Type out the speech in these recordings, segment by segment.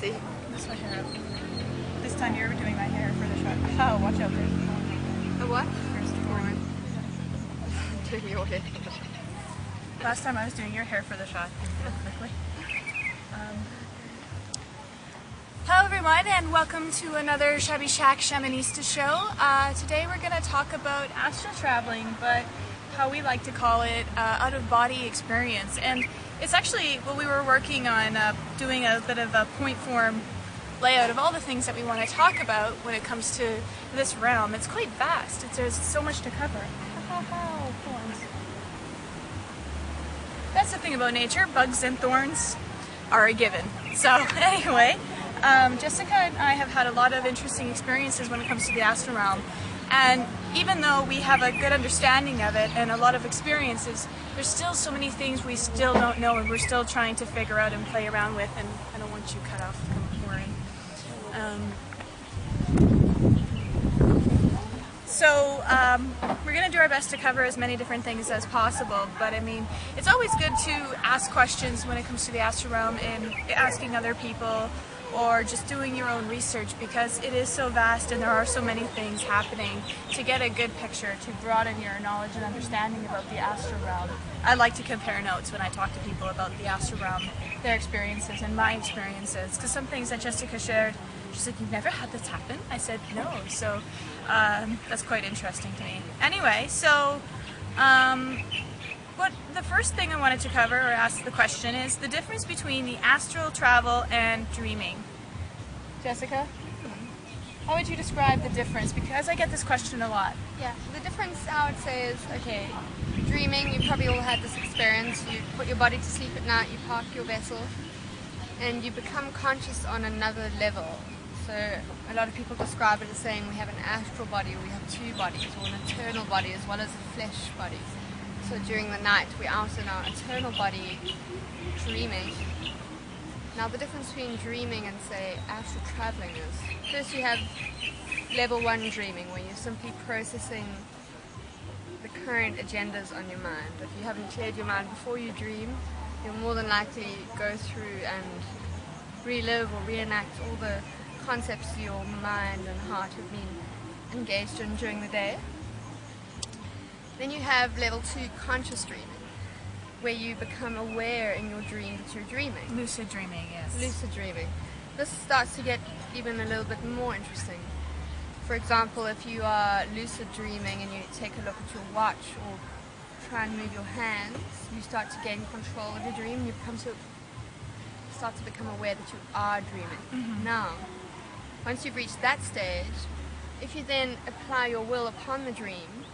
See? This my hair up. This time you're doing my hair for the shot. Oh, watch out, there's a thorn. A what? There's a thorn. Doing your hair. Last time I was doing your hair for the shot. Quickly. Hello everyone and welcome to another Shabby Shamanista show. Today we're going to talk about astral traveling, but how we like to call it out-of-body experience. And it's actually what we were working on, doing a bit of a point form layout of all the things that we want to talk about when it comes to this realm. It's quite vast. There's so much to cover. Thorns. That's the thing about nature. Bugs and thorns are a given. So anyway, Jessica and I have had a lot of interesting experiences when it comes to the astral realm. And even though we have a good understanding of it and a lot of experiences, there's still so many things we still don't know and we're still trying to figure out and play around with. And I don't want you cut off from pouring. We're going to do our best to cover as many different things as possible, but I mean, it's always good to ask questions when it comes to the astral realm and asking other people or just doing your own research, because it is so vast and there are so many things happening, to get a good picture, to broaden your knowledge and understanding about the astral realm. I like to compare notes when I talk to people about the astral realm, their experiences and my experiences, because some things that Jessica shared, she's like, "You've never had this happen?" I said, "No." So that's quite interesting to me. Anyway, so the first thing I wanted to cover or ask the question is the difference between the astral travel and dreaming. Jessica, how would you describe the difference? Because I get this question a lot. Yeah, the difference I would say is, okay, dreaming, you probably all had this experience. You put your body to sleep at night, you park your vessel, and you become conscious on another level. So a lot of people describe it as saying we have an astral body, or we have two bodies, or an eternal body as well as a flesh body. So during the night we're out in our eternal body dreaming. Now the difference between dreaming and say astral traveling is, first you have level 1 dreaming, where you're simply processing the current agendas on your mind. If you haven't cleared your mind before you dream, you'll more than likely go through and relive or reenact all the concepts your mind and heart have been engaged in during the day. Then you have level 2 conscious dreaming, where you become aware in your dream that you're dreaming. Lucid dreaming, yes. Lucid dreaming. This starts to get even a little bit more interesting. For example, if you are lucid dreaming and you take a look at your watch or try and move your hands, you start to gain control of your dream. You start to become aware that you are dreaming. Mm-hmm. Now, once you've reached that stage, if you then apply your will upon the dream,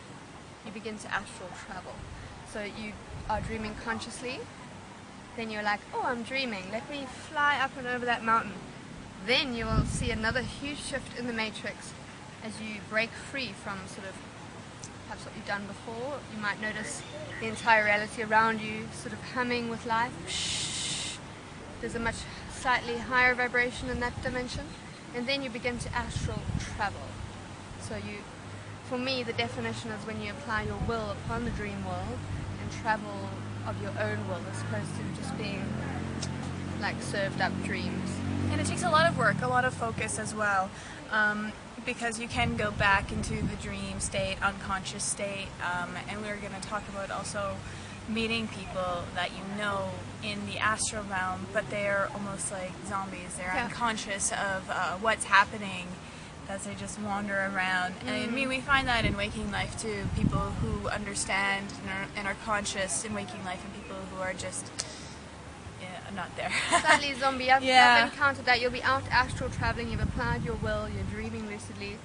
you begin to astral travel. So you are dreaming consciously, then you're like, "Oh, I'm dreaming, let me fly up and over that mountain." Then you will see another huge shift in the matrix as you break free from sort of perhaps what you've done before. You might notice the entire reality around you sort of humming with life. There's a much slightly higher vibration in that dimension. And then you begin to astral travel. So for me, the definition is when you apply your will upon the dream world and travel of your own will, as opposed to just being like served up dreams. And it takes a lot of work, a lot of focus as well, because you can go back into the dream state, unconscious state, and we're going to talk about also meeting people that you know in the astral realm, but they're almost like zombies. They're unconscious of what's happening as they just wander around. And I mean, we find that in waking life too. People who understand and are conscious in waking life, and people who are just not there. Slightly zombie. I've encountered that. You'll be out astral traveling, you've applied your will, you're dreaming lucidly,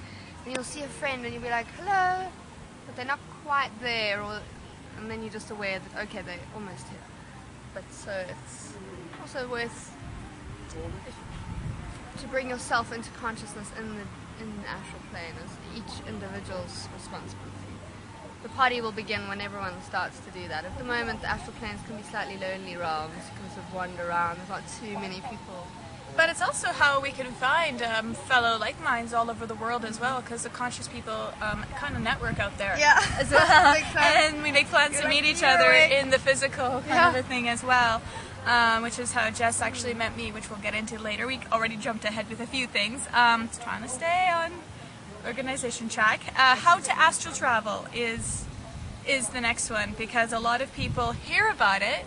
and you'll see a friend and you'll be like, "Hello," but they're not quite there, and then you're just aware that, okay, they're almost here. But so it's also worth to bring yourself into consciousness in the astral plane as each individual's responsibility. The party will begin when everyone starts to do that. At the moment, the astral planes can be slightly lonely realms. You can sort of wander around. There's not too many people. But it's also how we can find fellow like minds all over the world as well, because the conscious people kind of network out there as well. And we make plans to meet each other in the physical kind of a thing as well. which is how Jess actually met me, which we'll get into later. We already jumped ahead with a few things. Just trying to stay on organization track. How to astral travel is the next one, because a lot of people hear about it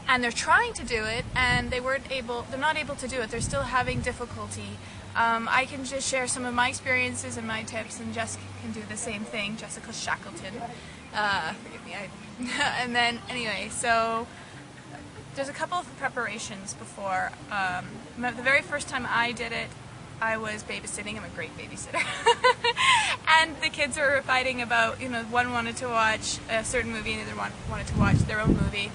and they're trying to do it and they're not able to do it. They're still having difficulty. I can just share some of my experiences and my tips, and Jess can do the same thing. Jessica Shackleton. Forgive me. And then, anyway, so there's a couple of preparations before. The very first time I did it, I was babysitting. I'm a great babysitter. And the kids were fighting about, one wanted to watch a certain movie and the other one wanted to watch their own movie.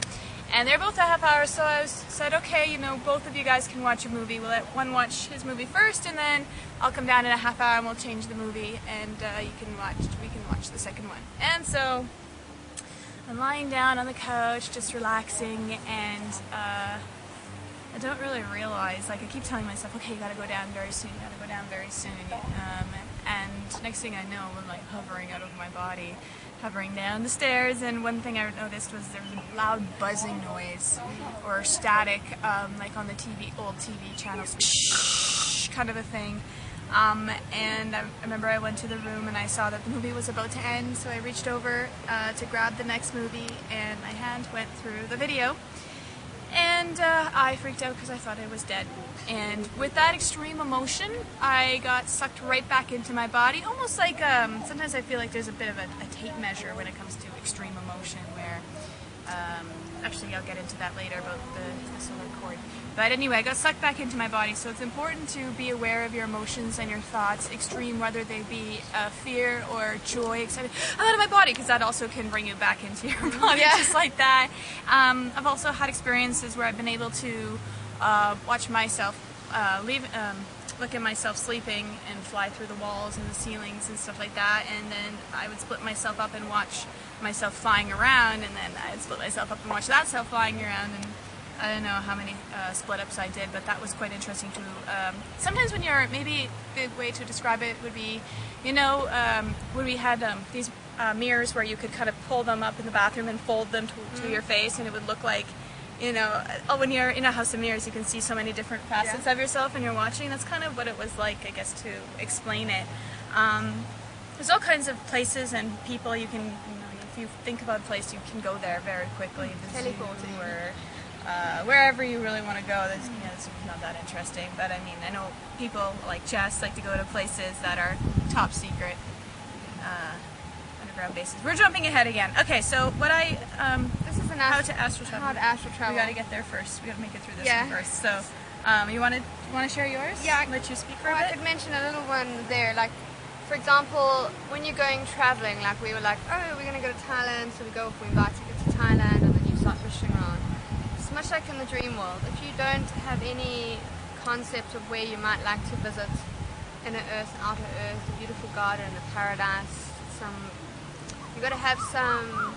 And they're both a half hour, so I said, okay, both of you guys can watch a movie. We'll let one watch his movie first, and then I'll come down in a half hour and we'll change the movie, and we can watch the second one. And so I'm lying down on the couch, just relaxing, and I don't really realize, I keep telling myself, okay, you gotta go down very soon, you gotta go down very soon. And next thing I know, I'm hovering out of my body, hovering down the stairs, and one thing I noticed was there was a loud buzzing noise, or static, like on the old TV channels, shh, kind of a thing. And I remember I went to the room and I saw that the movie was about to end, so I reached over to grab the next movie, and my hand went through the video. And I freaked out because I thought I was dead. And with that extreme emotion, I got sucked right back into my body, almost like, sometimes I feel like there's a bit of a tape measure when it comes to extreme emotion, where, actually I'll get into that later about the solar cord. But anyway, I got sucked back into my body, so it's important to be aware of your emotions and your thoughts, extreme, whether they be fear or joy, excited, I'm out of my body, because that also can bring you back into your body, just like that. I've also had experiences where I've been able to watch myself, look at myself sleeping and fly through the walls and the ceilings and stuff like that, and then I would split myself up and watch myself flying around, and then I'd split myself up and watch that self flying around, and I don't know how many split-ups I did, but that was quite interesting too. Sometimes when you're, maybe the way to describe it would be, when we had these mirrors where you could kind of pull them up in the bathroom and fold them to your face, and it would look like, when you're in a house of mirrors, you can see so many different facets of yourself, and you're watching. That's kind of what it was like, I guess, to explain it. There's all kinds of places and people you can, if you think about a place, you can go there very quickly. Teleporting. Or wherever you really want to go. This is not that interesting, but I mean, I know people like Jess like to go to places that are top secret underground bases. We're jumping ahead again. Okay, so what this is how to astral travel. How to astral travel. We got to get there first. We got to make it through this one first. So, you want to share yours? Yeah. Let you speak for a bit. I bit. could mention a little one there, like, for example, when you're going traveling, like we were like, oh, we're going to go to Thailand, so we buy tickets to Thailand, and then you start rushing around. It's much like in the dream world. If you don't have any concept of where you might like to visit, inner earth, outer earth, a beautiful garden, a paradise, you've got to have some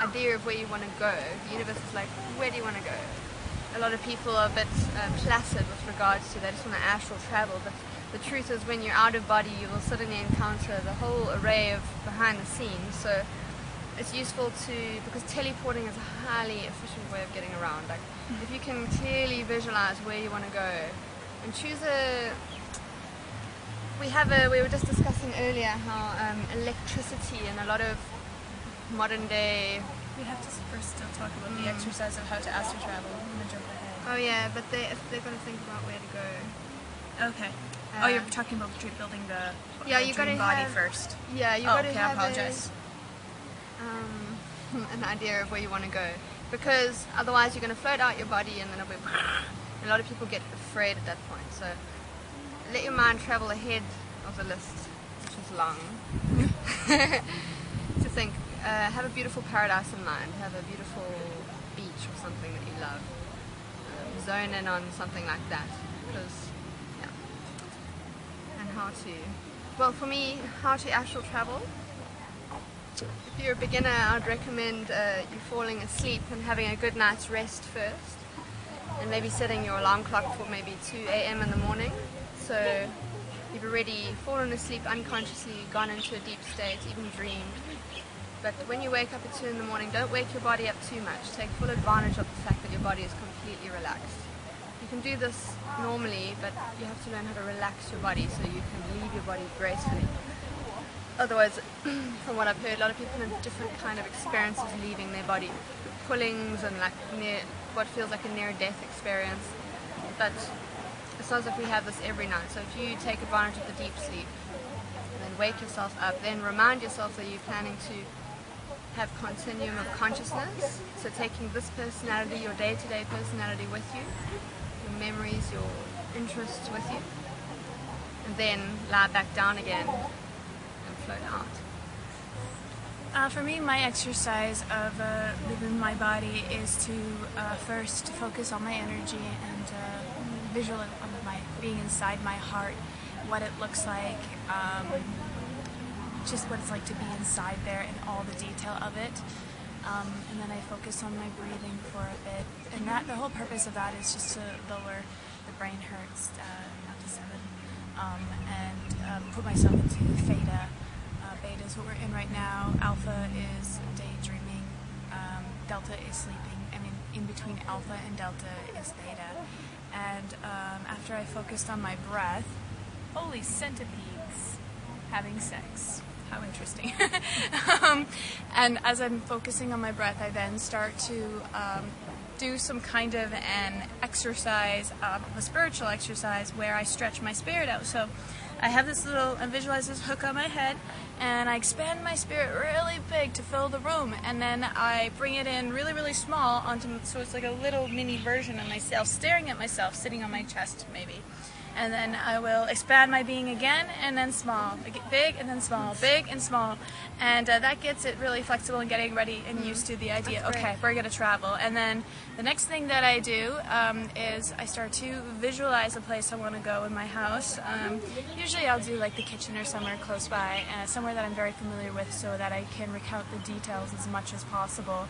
idea of where you want to go. The universe is like, where do you want to go? A lot of people are a bit placid with regards to they just want to astral travel, but the truth is when you're out of body, you will suddenly encounter the whole array of behind the scenes. So it's useful because teleporting is a highly efficient way of getting around. Like, if you can clearly visualize where you want to go and choose we were just discussing earlier how electricity and a lot of modern day. We have to first still talk about the exercise of how to astral travel. I'm going to jump ahead. Oh yeah, but they're going to think about where to go. Okay. You're talking about building the you dream body first. Yeah, you got to have I apologize. An idea of where you want to go, because otherwise you're going to float out your body and then it'll be a lot of people get afraid at that point. So let your mind travel ahead of the list, which is long, to think. Have a beautiful paradise in mind. Have a beautiful beach or something that you love. Zone in on something like that, because and for me, how to astral travel. If you're a beginner, I'd recommend you falling asleep and having a good night's rest first, and maybe setting your alarm clock for maybe 2 a.m. in the morning. So you've already fallen asleep unconsciously, gone into a deep state, even dreamed. But when you wake up at 2 in the morning, don't wake your body up too much. Take full advantage of the fact that your body is completely relaxed. You can do this normally, but you have to learn how to relax your body so you can leave your body gracefully. Otherwise, from what I've heard, a lot of people have different kind of experiences leaving their body. Pullings and like what feels like a near-death experience. But it's not as if we have this every night. So if you take advantage of the deep sleep, and then wake yourself up, then remind yourself that you're planning to have continuum of consciousness. So taking this personality, your day-to-day personality with you, your memories, your interests with you, and then lie back down again and float out. For me, my exercise of leaving my body is to first focus on my energy and visual on my being inside my heart, what it looks like, just what it's like to be inside there and all the detail of it. And then I focus on my breathing for a bit, and the whole purpose of that is just to lower the brain hertz down to 7, and put myself into theta. Beta is what we're in right now. Alpha is daydreaming. Delta is sleeping. I mean, in between alpha and delta is theta. And after I focused on my breath, holy centipedes having sex. How interesting. And as I'm focusing on my breath, I then start to do some kind of an exercise, a spiritual exercise, where I stretch my spirit out. So I have this I visualize this hook on my head, and I expand my spirit really big to fill the room, and then I bring it in really, really small so it's like a little mini version of myself, staring at myself, sitting on my chest maybe. And then I will expand my being again, and then small, big, and then small, big and small, and that gets it really flexible and getting ready and used to the idea, okay, we're going to travel. And then the next thing that I do is I start to visualize a place I want to go in my house. Usually I'll do like the kitchen or somewhere close by, somewhere that I'm very familiar with, so that I can recount the details as much as possible.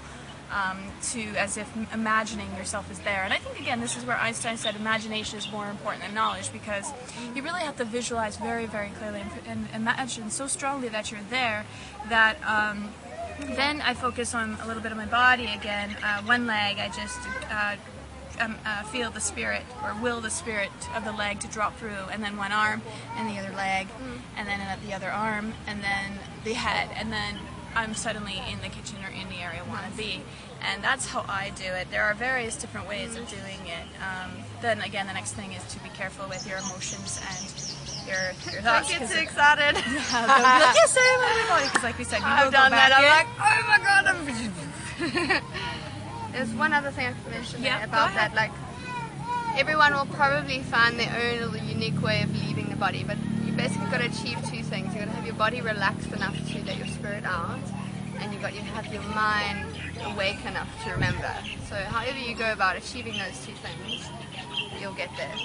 As if imagining yourself is there. And I think, again, this is where Einstein said imagination is more important than knowledge, because you really have to visualize very, very clearly and imagine so strongly that you're there that then I focus on a little bit of my body again. One leg, I just feel the spirit, or will the spirit of the leg to drop through, and then one arm, and the other leg, and then the other arm, and then the head, and then I'm suddenly in the kitchen or in the area I want to be. And that's how I do it. There are various different ways of doing it. Then again, the next thing is to be careful with your emotions and your thoughts. Don't get too excited. Yeah, don't be like, yes, I am everybody. Because like we said, I've done that. I'm like, oh my god. There's one other thing I could mention about that. Like, everyone will probably find their own little unique way of leaving the body, but you basically got to achieve two things. You've got to have your body relaxed enough to let your spirit out, and you've got to have your mind awake enough to remember. So however you go about achieving those two things, you'll get there.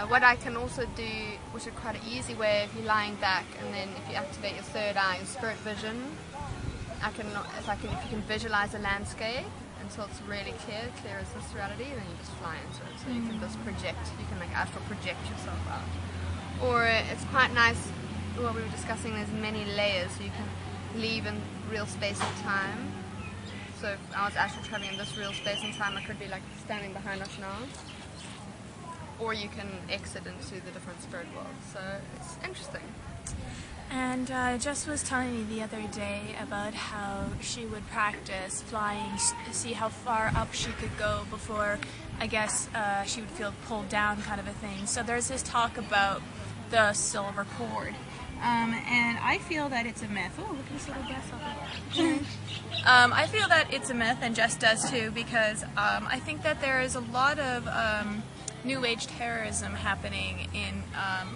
What I can also do, which is quite an easy way, if you're lying back, and then if you activate your third eye, your spirit vision, if you can visualize a landscape until it's really clear as this reality, then you just fly into it. So you can just project, you can like astral project yourself out. Or it's quite nice, what we were discussing, there's many layers, so you can leave in real space and time. So if I was astral traveling in this real space and time, I could be like standing behind us now. Or you can exit into the different spirit worlds. So it's interesting. And Jess was telling me the other day about how she would practice flying, see how far up she could go before, I guess, she would feel pulled down, kind of a thing. So there's this talk about the silver cord. And I feel that it's a myth. Oh, look at this little Jess over there. I feel that it's a myth, and Jess does too, because I think that there is a lot of New Age terrorism happening in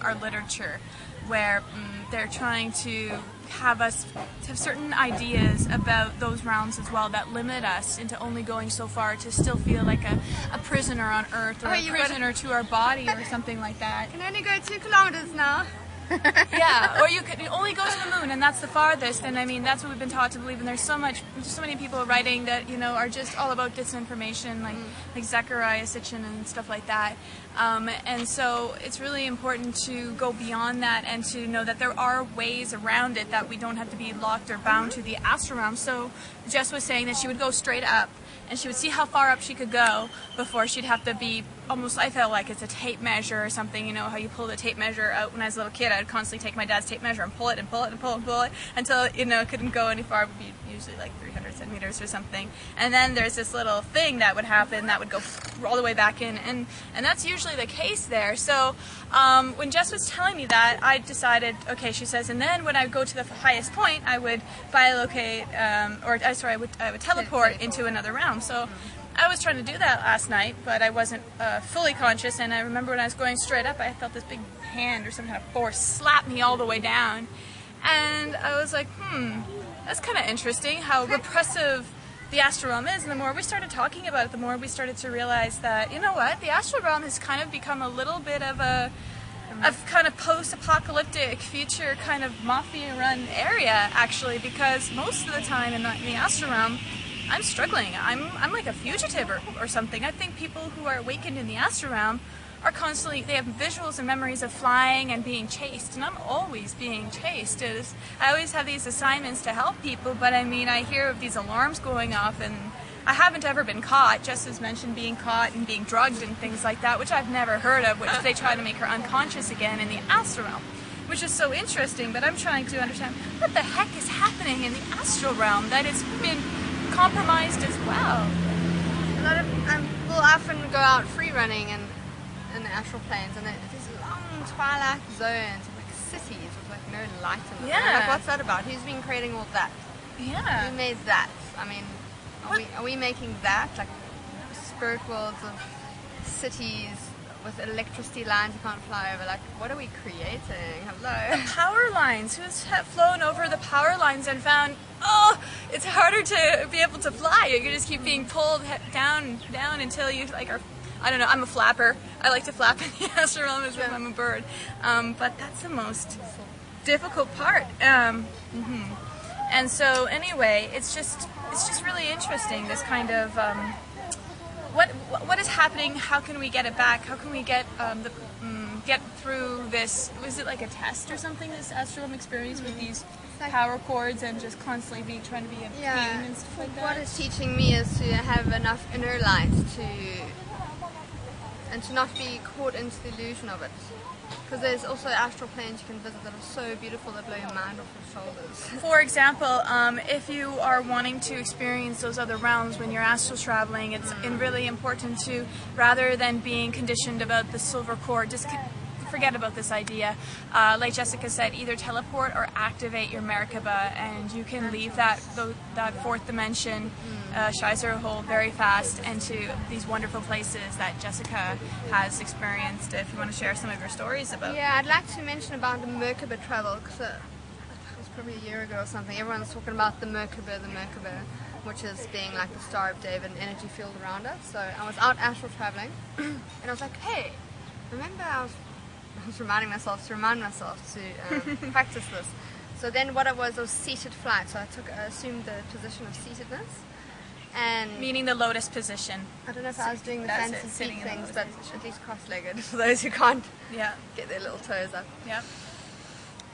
our literature, where they're trying to have us have certain ideas about those realms as well that limit us into only going so far, to still feel like a prisoner on Earth, or a prisoner to our body or something like that. Can only go 2 kilometers now. Yeah, or you could only go to the moon, and that's the farthest. And I mean, that's what we've been taught to believe. And there's so many people writing that are just all about disinformation, like Zechariah Sitchin and stuff like that. And so it's really important to go beyond that and to know that there are ways around it, that we don't have to be locked or bound to the astral realm. So Jess was saying that she would go straight up, and she would see how far up she could go before she'd have to be almost, I felt like it's a tape measure or something, how you pull the tape measure out. When I was a little kid, I'd constantly take my dad's tape measure and pull it and pull it and pull it and pull it until, it couldn't go any far. It would be usually like 300 centimeters or something. And then there's this little thing that would happen that would go all the way back in, and that's usually the case there. So when Jess was telling me that, I decided, okay, she says, and then when I go to the highest point, I would biolocate, I would teleport into another realm. So I was trying to do that last night, but I wasn't fully conscious, and I remember when I was going straight up, I felt this big hand or some kind of force slap me all the way down, and I was like, that's kind of interesting how repressive the astral realm is. And the more we started talking about it, the more we started to realize that, the astral realm has kind of become a little bit of a kind of post-apocalyptic future kind of mafia-run area, actually, because most of the time in the astral realm, I'm struggling. I'm like a fugitive or something. I think people who are awakened in the astral realm are constantly, they have visuals and memories of flying and being chased, and I'm always being chased. I always have these assignments to help people, but I mean, I hear of these alarms going off, and I haven't ever been caught. Jess has mentioned being caught and being drugged and things like that, which I've never heard of, which they try to make her unconscious again in the astral realm, which is so interesting. But I'm trying to understand what the heck is happening in the astral realm that it's been compromised as well. A lot of we'll often go out free running in the astral planes, and there's long twilight zones of like cities with like no light in them. Yeah. Like, what's that about? Who's been creating all that? Yeah. Who made that? I mean, are we making that, like spirit worlds of cities with electricity lines you can't fly over? Like, what are we creating? Hello. The power lines. Who's flown over the power lines and found, it's harder to be able to fly. You just keep being pulled down until you are. I don't know. I'm a flapper. I like to flap in the astral realm as if I'm a bird. But that's the most difficult part. And so anyway, it's just really interesting, this kind of what is happening. How can we get it back? How can we get get through this? Was it like a test or something, this astral realm experience with these power cords and just constantly trying to be in pain and stuff like that? What it's teaching me is to have enough inner light to not be caught into the illusion of it. Because there's also astral planes you can visit that are so beautiful that blow your mind off your shoulders. For example, if you are wanting to experience those other realms when you're astral traveling, it's really important to, rather than being conditioned about the silver cord, just forget about this idea. Like Jessica said, either teleport or activate your Merkaba, and you can leave that fourth dimension, Shizer hole, very fast into these wonderful places that Jessica has experienced. If you want to share some of your stories about. Yeah, I'd like to mention about the Merkaba travel, because it was probably a year ago or something. Everyone's talking about the Merkaba, which is being like the Star of David, an energy field around us. So I was out astral traveling, and I was like, hey, remember I was reminding myself to practice this. So then what it was seated flight. So I assumed the position of seatedness. And meaning the lotus position. I don't know if I was doing the That's fancy sitting seat in the things, lotus but position. at least cross-legged for those who can't get their little toes up. Yeah.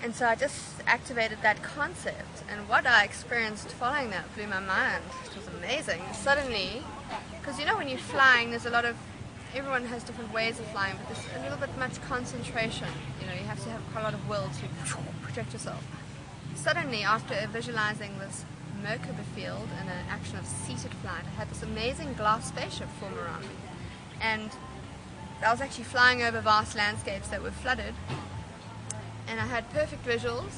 And so I just activated that concept, and what I experienced following that blew my mind. It was amazing. Suddenly, because when you're flying, there's everyone has different ways of flying, but there's a little bit much concentration. You have to have quite a lot of will to protect yourself. Suddenly, after visualizing this Merkaba field and an action of seated flight, I had this amazing glass spaceship form around me. And I was actually flying over vast landscapes that were flooded, and I had perfect visuals,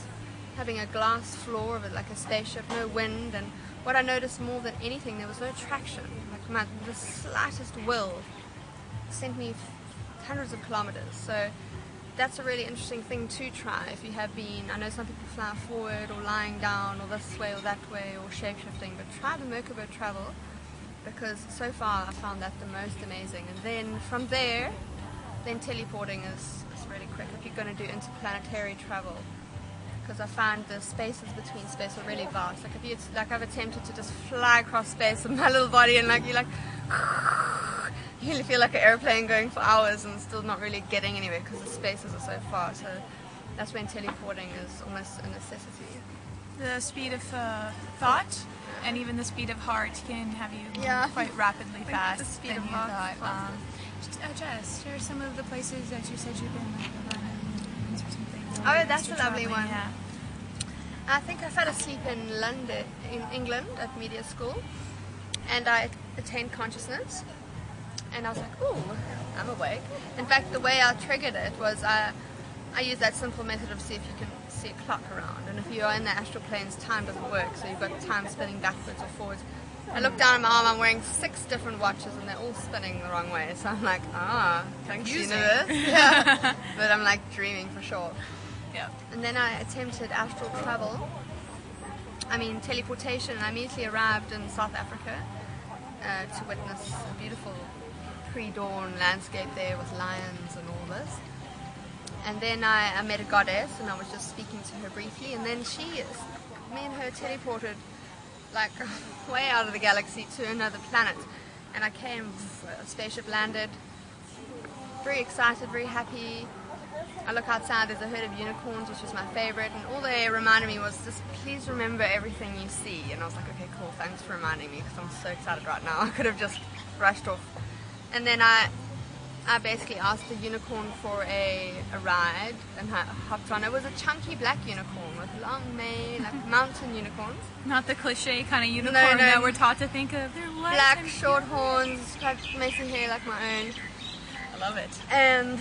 having a glass floor of it like a spaceship, no wind, and what I noticed more than anything, there was no traction. Like the slightest will sent me hundreds of kilometers. So that's a really interesting thing to try if you have been. I know some people fly forward or lying down or this way or that way or shape-shifting, but try the Merkaba travel, because so far I found that the most amazing. And then from there, teleporting is really quick if you're going to do interplanetary travel. Because I find the spaces between space are really vast. Like if you, like I've attempted to just fly across space with my little body, and like you really feel like an airplane going for hours and still not really getting anywhere because the spaces are so far. So that's when teleporting is almost a necessity. The speed of thought and even the speed of heart can have you move quite rapidly fast. The speed of heart. Jess, share some of the places that you said you've been or something. Oh, that's a lovely traveling, one. Yeah. I think I fell asleep in London, in England, at media school, and I attained consciousness, and I was like, ooh, I'm awake. In fact, the way I triggered it was I used that simple method of see if you can see a clock around, and if you are in the astral planes, time doesn't work, so you've got time spinning backwards or forwards. I look down at my arm, I'm wearing 6 different watches, and they're all spinning the wrong way, so I'm like, thanks universe. Yeah. But I'm like dreaming for sure. Yeah. And then I attempted astral travel, teleportation, and I immediately arrived in South Africa to witness a beautiful pre-dawn landscape there with lions and all this. And then I met a goddess, and I was just speaking to her briefly, and then me and her teleported like way out of the galaxy to another planet. And I came, a spaceship landed, very excited, very happy. I look outside, there's a herd of unicorns, which is my favorite, and all they reminded me was just please remember everything you see. And I was like, okay, cool, thanks for reminding me, because I'm so excited right now. I could have just rushed off. And then I basically asked the unicorn for a ride, and I hopped on. It was a chunky black unicorn with long mane, like mountain unicorns. Not the cliche kind of unicorn that we're taught to think of. They're black, short horns, messy hair like my own. I love it. And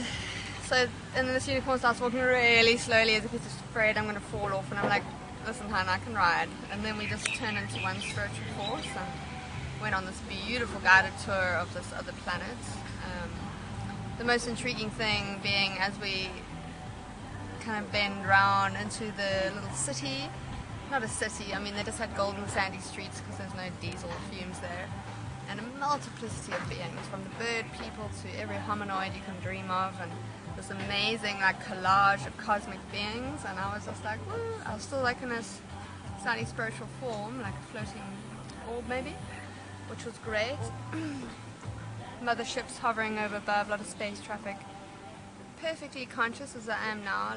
then this unicorn starts walking really slowly as if it's afraid I'm going to fall off, and I'm like, listen, hon, I can ride. And then we just turned into one spiritual force and went on this beautiful guided tour of this other planet. The most intriguing thing being as we kind of bend round into the little city. Not a city, they just had golden sandy streets because there's no diesel fumes there. And a multiplicity of beings, from the bird people to every hominoid you can dream of, and this amazing collage of cosmic beings. And I was just like, woo! I was still in this slightly spiritual form, like a floating orb maybe, which was great. Motherships hovering over above, a lot of space traffic. Perfectly conscious as I am now,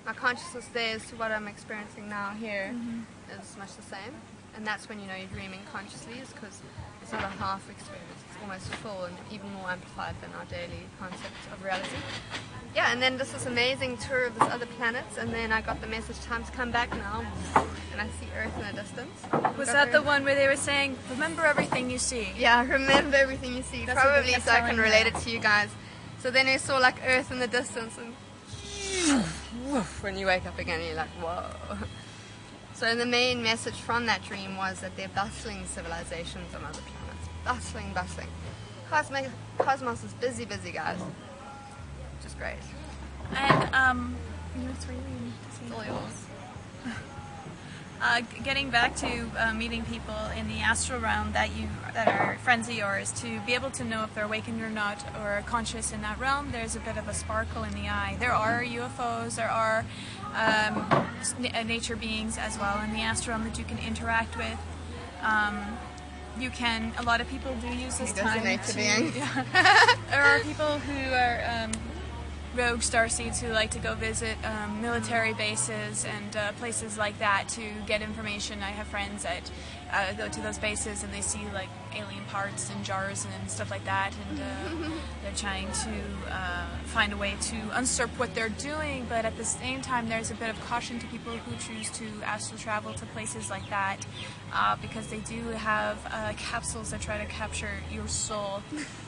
my consciousness there as to what I'm experiencing now here is much the same. And that's when you know you're dreaming consciously, is because it's not a half experience, it's almost full and even more amplified than our daily concept of reality. Yeah, and then just this amazing tour of this other planets, and then I got the message, time to come back now, and I see Earth in the distance. Was that the one where they were saying, remember everything you see? Yeah, remember everything you see. That's probably so I can relate it to you guys. So then I saw Earth in the distance, and when you wake up again you're like, whoa. So the main message from that dream was that they're bustling civilizations on other planets. Bustling. Cosmos is busy, guys. Which is great. And, It's all yours. Getting back to meeting people in the astral realm that are friends of yours, to be able to know if they're awakened or not, or conscious in that realm, there's a bit of a sparkle in the eye. There are UFOs, there are nature beings as well in the astral realm that you can interact with. A lot of people do use this time to... Yeah. There are people who are rogue starseeds who like to go visit military bases and places like that to get information. I have friends that go to those bases and they see alien parts and jars and stuff like that, and they're trying to find a way to usurp what they're doing, but at the same time there's a bit of caution to people who choose to astral travel to places like that, because they do have capsules that try to capture your soul.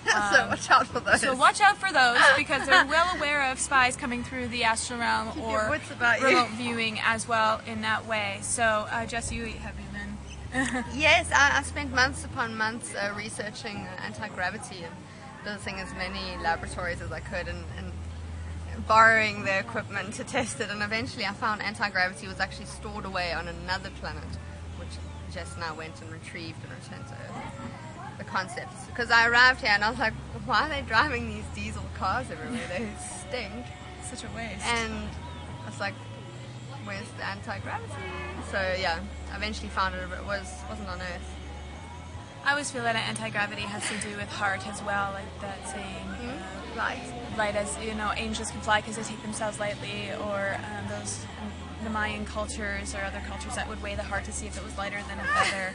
So watch out for those. So watch out for those, because they're well aware of spies coming through the astral realm or remote viewing as well in that way. So Jess, have you been? Yes, I spent months upon months researching anti-gravity and visiting as many laboratories as I could, and borrowing their equipment to test it, and eventually I found anti-gravity was actually stored away on another planet, which Jess and I went and retrieved and returned to Earth. The concepts, because I arrived here and I was like, why are they driving these diesel cars everywhere? They stink. such a waste. And I was like, where's the anti-gravity? So yeah, I eventually found it, but it wasn't on Earth. I always feel that anti-gravity has to do with heart as well, like that saying, light as, you know, angels can fly because they take themselves lightly, or the Mayan cultures or other cultures that would weigh the heart to see if it was lighter than a feather,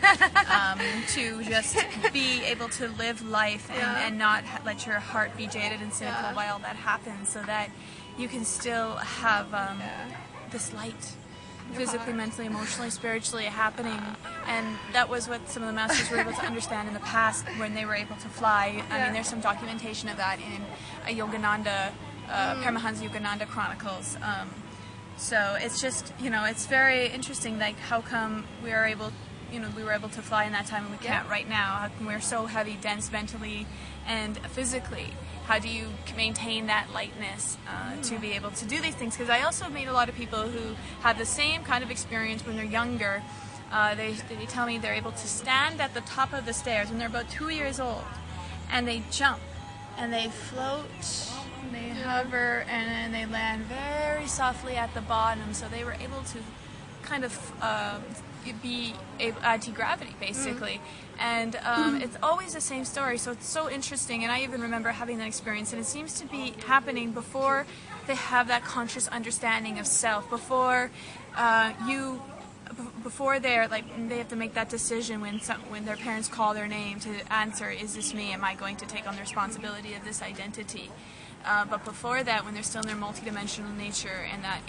to just be able to live life and not let your heart be jaded and cynical while that happens, so that you can still have this light, physically, mentally, emotionally, spiritually happening. And that was what some of the masters were able to understand in the past when they were able to fly. I mean, there's some documentation of that in a Yogananda, Paramahansa Yogananda chronicles. So it's just, you know, it's very interesting, like, how come we were able to fly in that time and we can't right now? How come we're so heavy, dense mentally and physically? How do you maintain that lightness to be able to do these things? Because I also meet a lot of people who have the same kind of experience when they're younger. They tell me they're able to stand at the top of the stairs when they're about 2 years old, and they jump, and they float, and they hover, and then they land very softly at the bottom. So they were able to kind of be anti-gravity, basically. And it's always the same story, so it's so interesting. And I even remember having that experience, and it seems to be happening before they have that conscious understanding of self, before before they're like, they have to make that decision when their parents call their name to answer, is this me? Am I going to take on the responsibility of this identity? But before that, when they're still in their multidimensional nature and that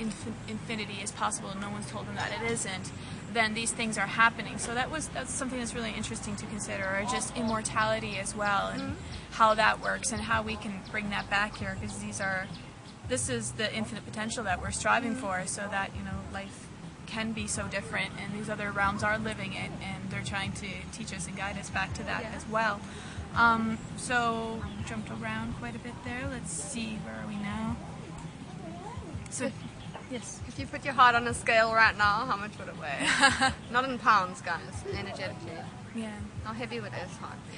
infinity is possible and no one's told them that it isn't, then these things are happening. So that's something that's really interesting to consider, or just immortality as well, and how that works and how we can bring that back here, because this is the infinite potential that we're striving for, so that, you know, life can be so different, and these other realms are living it, and they're trying to teach us and guide us back to that as well. So jumped around quite a bit there. Let's see, where are we now? So, yes. If you put your heart on a scale right now, how much would it weigh? Not in pounds, guys, energetically. Yeah. How heavy would his heart be?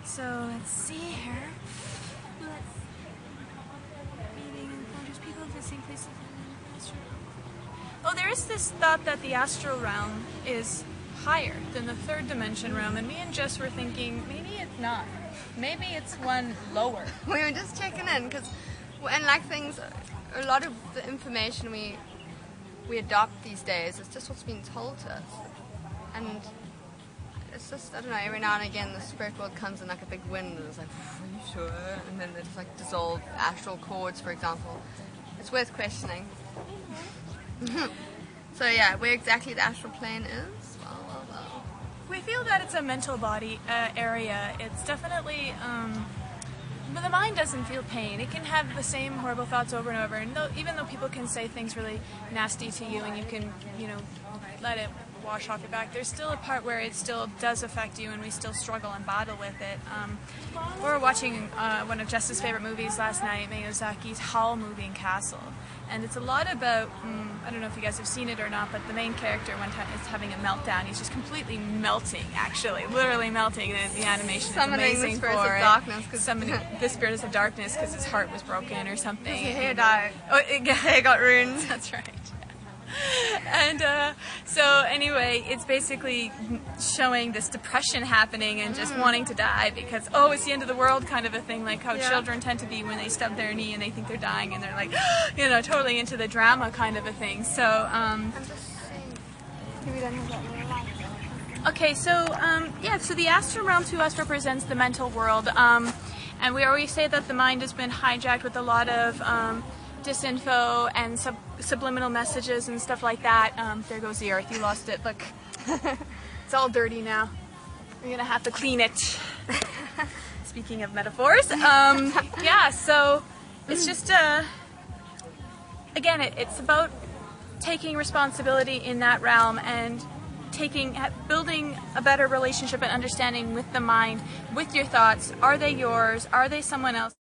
So let's see here. Oh, there is this thought that the astral realm is higher than the third dimension realm, and me and Jess were thinking maybe it's not. Maybe it's one lower. We were just checking in, because, and like things, a lot of the information we adopt these days is just what's being told to us, and it's just, I don't know, every now and again the spirit world comes in like a big wind, and it's like, are you sure? And then they just like dissolve astral cords, for example. It's worth questioning. So yeah, where exactly the astral plane is? Well. We feel that it's a mental body area. It's definitely, but the mind doesn't feel pain. It can have the same horrible thoughts over and over. And even though people can say things really nasty to you, and you can, you know, let it wash off your back, there's still a part where it still does affect you, and we still struggle and battle with it. We were watching one of Jess's favorite movies last night, Miyazaki's Howl Moving Castle. And it's a lot about, I don't know if you guys have seen it or not, but the main character one time is having a meltdown. He's just completely melting, actually, literally melting. The animation is amazing for it. Summoning the spirits of darkness because his heart was broken or something. His hair died. Oh, it got ruined. That's right. And so anyway, it's basically showing this depression happening and just wanting to die because, oh, it's the end of the world kind of a thing, like how children tend to be when they stub their knee and they think they're dying and they're like, you know, totally into the drama kind of a thing. So, I'm just saying, we don't have that. Okay, so, yeah, so the astral realm to us represents the mental world, and we always say that the mind has been hijacked with a lot of disinfo and subliminal messages and stuff like that. There goes the earth, you lost it, look. It's all dirty now. We're gonna have to clean it. Speaking of metaphors, yeah, so it's just, again, it's about taking responsibility in that realm and building a better relationship and understanding with the mind, with your thoughts. Are they yours? Are they someone else?